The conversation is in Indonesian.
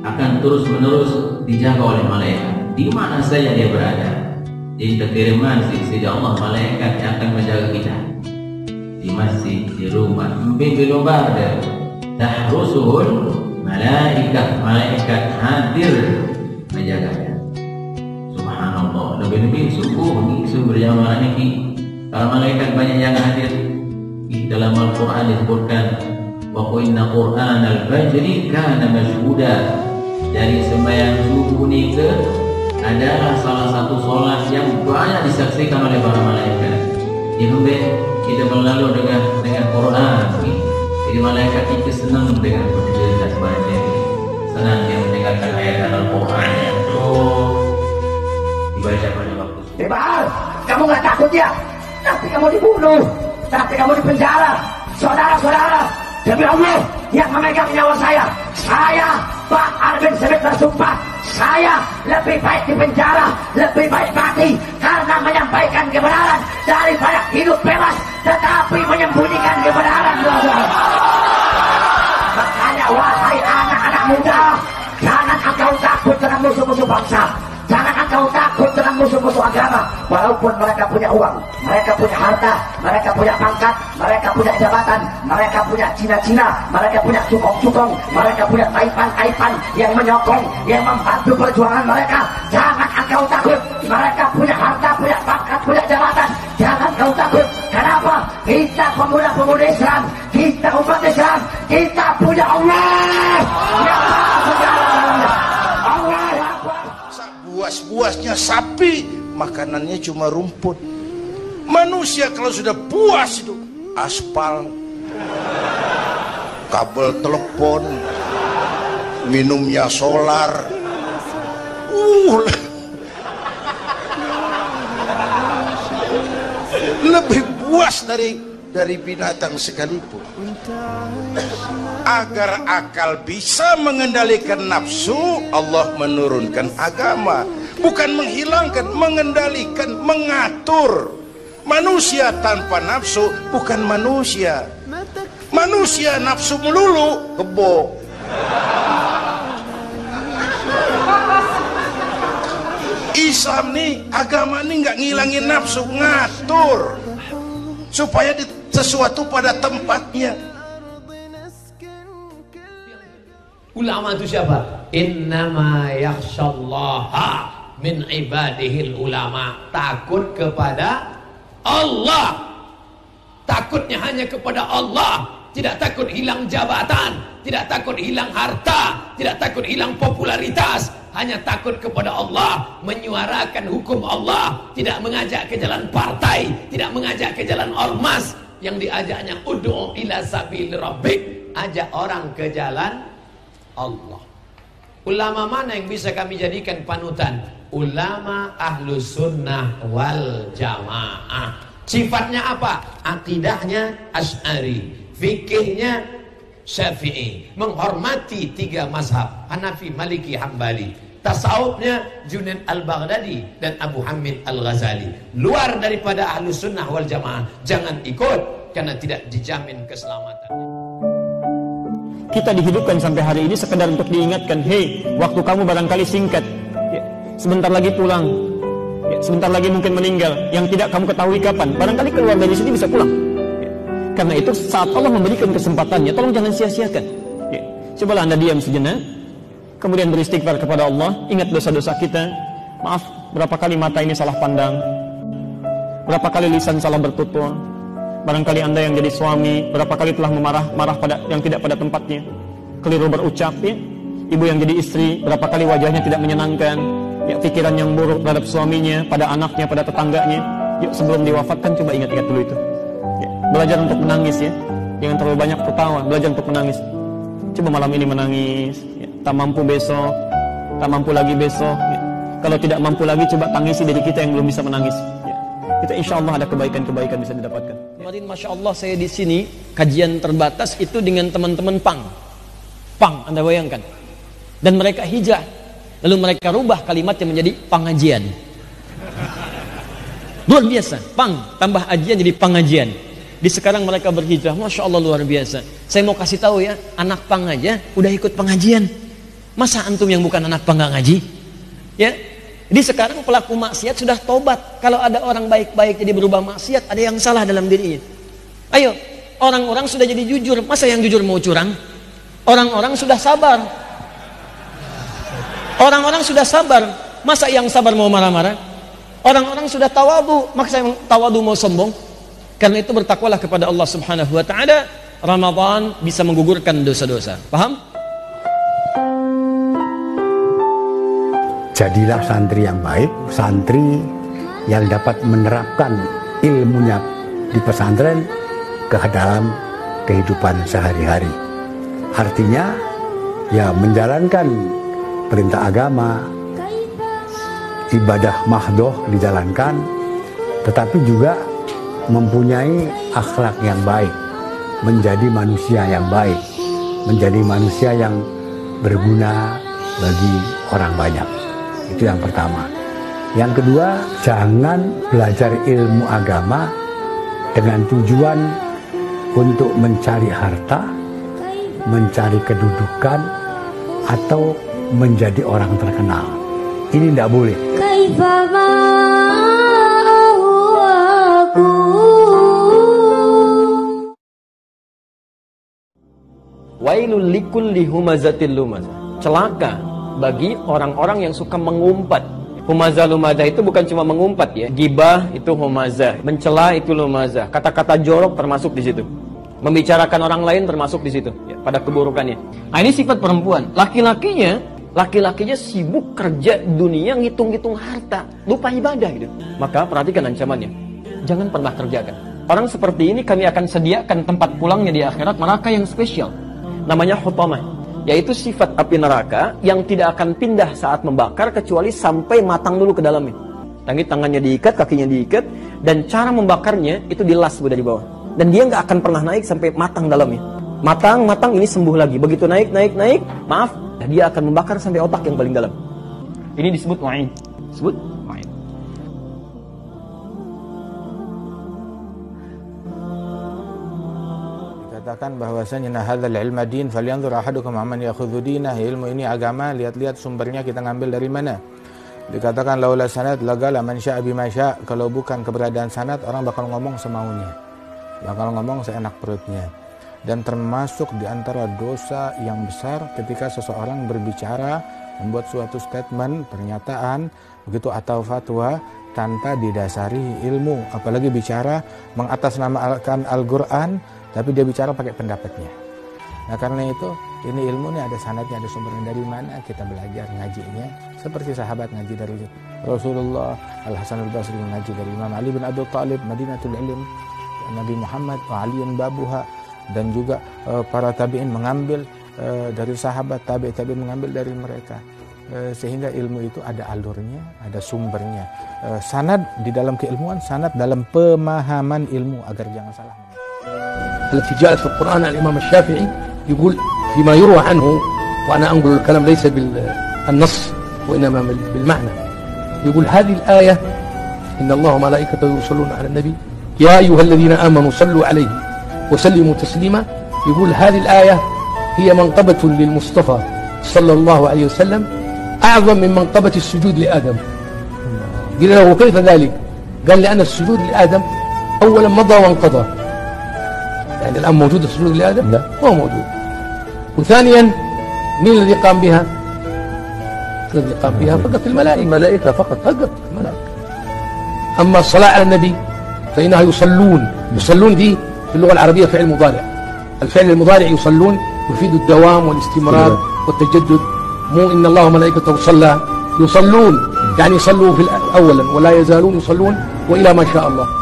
akan terus-menerus dijaga oleh malaikat di mana saja dia berada. Jadi terkirimkan sisi Allah malaikat yang akan menjaga kita di masjid, di rumah, mungkin di luar ada. Tahrusuhul malaikat, malaikat hadir menjaganya. Subhanallah. Lebih-lebih subuh ni berjamaah ni kalau malaikat banyak yang hadir. Di dalam Al-Quran disebutkan wa inna Qur'anal fajri kana mashhuda. Dari sembahyang subuh ni ke adalah salah satu solat yang banyak disaksikan oleh para malaikat. Ini kita berlalu dengan Quran. Jadi malaikat itu senang dengan aktivitas baca, senang dia mendengarkan ayat Al-Quran yang terus dibaca pada waktu. Hebat, kamu nggak takut ya? Tapi kamu dibunuh, tapi kamu dipenjara. Saudara-saudara, demi Allah yang memegang nyawa saya Pak Arvin Smith bersumpah, saya lebih baik dipenjara, lebih baik mati karena menyampaikan kebenaran daripada hidup bebas tetapi menyembunyikan kebenaran. Makanya wahai anak-anak muda, jangan engkau takut dengan musuh-musuh bangsa, jangan engkau takut dengan musuh-musuh agama. Walaupun mereka punya uang, mereka punya harta, mereka punya pangkat, mereka punya jabatan, mereka punya cina-cina, mereka punya cukong-cukong, mereka punya taipan-taipan yang menyokong, yang membantu perjuangan mereka. Jangan engkau takut. Mereka punya harta, punya pangkat, punya jabatan. Jangan engkau takut. Kenapa? Kita pemuda-pemuda Islam, kita umat Islam, kita punya Allah yang Maha Segala-galanya. Allah Akbar. Buas-buasnya sapi, makanannya cuma rumput. Manusia kalau sudah puas itu aspal, kabel telepon, minumnya solar. Lebih puas dari binatang sekalipun. Agar akal bisa mengendalikan nafsu, Allah menurunkan agama. Bukan menghilangkan, mengendalikan, mengatur. Manusia tanpa nafsu bukan manusia. Manusia nafsu melulu, kebo. Islam nih, agama nih nggak ngilangin nafsu, ngatur supaya sesuatu pada tempatnya. Ulama itu siapa? Innama yakhshallaha min ibadihil ulama. Takut kepada Allah. Takutnya hanya kepada Allah. Tidak takut hilang jabatan, tidak takut hilang harta, tidak takut hilang popularitas. Hanya takut kepada Allah, menyuarakan hukum Allah, tidak mengajak ke jalan partai, tidak mengajak ke jalan ormas. Yang diajaknya ud'u ila sabil rabbik, ajak orang ke jalan Allah. Ulama mana yang bisa kami jadikan panutan? Ulama ahlus sunnah wal jamaah. Sifatnya apa? Akidahnya Asy'ari, fikihnya Syafi'i, menghormati 3 mazhab, Hanafi, Maliki, Hambali. Tasawufnya Junaid al-Baghdadi dan Abu Hamid al-Ghazali. Luar daripada ahlus sunnah wal jamaah jangan ikut, karena tidak dijamin keselamatan. Kita dihidupkan sampai hari ini sekedar untuk diingatkan, hei, waktu kamu barangkali singkat, ya, sebentar lagi pulang, ya, sebentar lagi mungkin meninggal, yang tidak kamu ketahui kapan, barangkali keluar dari sini bisa pulang. Ya. Karena itu saat Allah memberikan kesempatannya, tolong jangan sia-siakan. Ya. Cobalah Anda diam sejenak, kemudian beristighfar kepada Allah, ingat dosa-dosa kita. Maaf, berapa kali mata ini salah pandang, berapa kali lisan salah bertutur. Barangkali Anda yang jadi suami, berapa kali telah marah pada yang tidak pada tempatnya, keliru berucap, ya. Ibu yang jadi istri, berapa kali wajahnya tidak menyenangkan, ya, pikiran yang buruk terhadap suaminya, pada anaknya, pada tetangganya. Yuk, sebelum diwafatkan coba ingat-ingat dulu itu. Ya. Belajar untuk menangis, ya, jangan terlalu banyak tertawa, belajar untuk menangis. Coba malam ini menangis, ya. Tak mampu besok, tak mampu lagi besok, ya. Kalau tidak mampu lagi, coba tangisi diri kita yang belum bisa menangis, ya. Kita insya Allah ada kebaikan-kebaikan bisa didapatkan. Kemarin Masya Allah saya di sini kajian terbatas itu dengan teman-teman Pang, Anda bayangkan. Dan mereka hijrah, lalu mereka rubah kalimatnya menjadi pengajian. Luar biasa, Pang tambah ajian jadi pengajian. Di sekarang mereka berhijrah, Masya Allah luar biasa. Saya mau kasih tahu ya, anak Pang aja udah ikut pengajian. Masa antum yang bukan anak pang nggak ngaji? Ya. Jadi sekarang pelaku maksiat sudah tobat. Kalau ada orang baik-baik jadi berubah maksiat, ada yang salah dalam dirinya. Ayo, orang-orang sudah jadi jujur. Masa yang jujur mau curang? Orang-orang sudah sabar. Orang-orang sudah sabar. Masa yang sabar mau marah-marah? Orang-orang sudah tawadu. Masa yang tawadu mau sombong? Karena itu bertakwalah kepada Allah Subhanahu wa taala. Ramadan bisa menggugurkan dosa-dosa. Paham? Jadilah santri yang baik, santri yang dapat menerapkan ilmunya di pesantren ke dalam kehidupan sehari-hari. Artinya, ya menjalankan perintah agama, ibadah mahdoh dijalankan, tetapi juga mempunyai akhlak yang baik, menjadi manusia yang baik, menjadi manusia yang berguna bagi orang banyak. Itu yang pertama. Yang kedua, jangan belajar ilmu agama dengan tujuan untuk mencari harta, mencari kedudukan, atau menjadi orang terkenal. Ini tidak boleh. Wailul likulli humazatil lumazah. Celaka bagi orang-orang yang suka mengumpat. Humazah lumazah itu bukan cuma mengumpat ya. Gibah itu humazah, mencela itu lumazah. Kata-kata jorok termasuk di situ. Membicarakan orang lain termasuk di situ ya, pada keburukannya. Nah, ini sifat perempuan. Laki-lakinya sibuk kerja dunia, ngitung-ngitung harta, lupa ibadah gitu. Maka perhatikan ancamannya. Jangan pernah kerjakan. Orang seperti ini kami akan sediakan tempat pulangnya di akhirat neraka yang spesial. Namanya hutamah. Yaitu sifat api neraka yang tidak akan pindah saat membakar kecuali sampai matang dulu ke dalamnya. Tangannya diikat, kakinya diikat, dan cara membakarnya itu dilas dari bawah. Dan dia nggak akan pernah naik sampai matang dalamnya. Matang ini sembuh lagi. Begitu naik, maaf, dia akan membakar sampai otak yang paling dalam. Ini disebut wa'id. Disebut wa'id. Katakan bahwasanya hadzal ilma din falyanzur ahadukum amman ya'khudhu dinah. Ilmu ini agama, lihat-lihat sumbernya kita ngambil dari mana. Dikatakan laula sanad lagala man syaa bima syaa. Kalau bukan keberadaan sanad, orang bakal ngomong semaunya. Bakal ngomong seenak perutnya. Dan termasuk di antara dosa yang besar ketika seseorang berbicara, membuat suatu statement, pernyataan begitu atau fatwa tanpa didasari ilmu, apalagi bicara mengatasnamakan Al-Qur'an tapi dia bicara pakai pendapatnya. Nah, karena itu ini ilmu ini ada sanadnya, ada sumbernya. Dari mana kita belajar ngajinya? Seperti sahabat ngaji dari Rasulullah, Al-Hasan Al-Basri ngaji dari Imam Ali bin Abi Thalib, Madinatul Ilm, Nabi Muhammad wa Aliun babuha, dan juga para tabi'in mengambil dari sahabat, tabi'in mengambil dari mereka. Sehingga ilmu itu ada alurnya, ada sumbernya. Sanad di dalam keilmuan, sanad dalam pemahaman ilmu agar jangan salah. التي جاءت في القرآن الإمام الشافعي يقول فيما يروى عنه، وأنا أنقل الكلام ليس بالنص وإنما بالمعنى. يقول هذه الآية إن الله وملائكته يصلون على النبي يا أيها الذين آمنوا صلوا عليه وسلموا تسليما. يقول هذه الآية هي منقبة للمصطفى صلى الله عليه وسلم أعظم من منقبة السجود لآدم. قيل له وكيف ذلك؟ قال لأن السجود لآدم أولا مضى وانقضى، يعني الآن موجود السجود لآدم؟ لا، هو موجود. وثانيا مين الذي قام بها؟ الذي قام بها فقط الملائكة فقط الملائكة. أما الصلاة على النبي فإنها يصلون دي في اللغة العربية فعل مضارع. الفعل المضارع يصلون يفيد الدوام والاستمرار والتجدد. مو إن الله وملائكته يصلون، يعني يصلوا في أولا ولا يزالون يصلون وإلى ما شاء الله.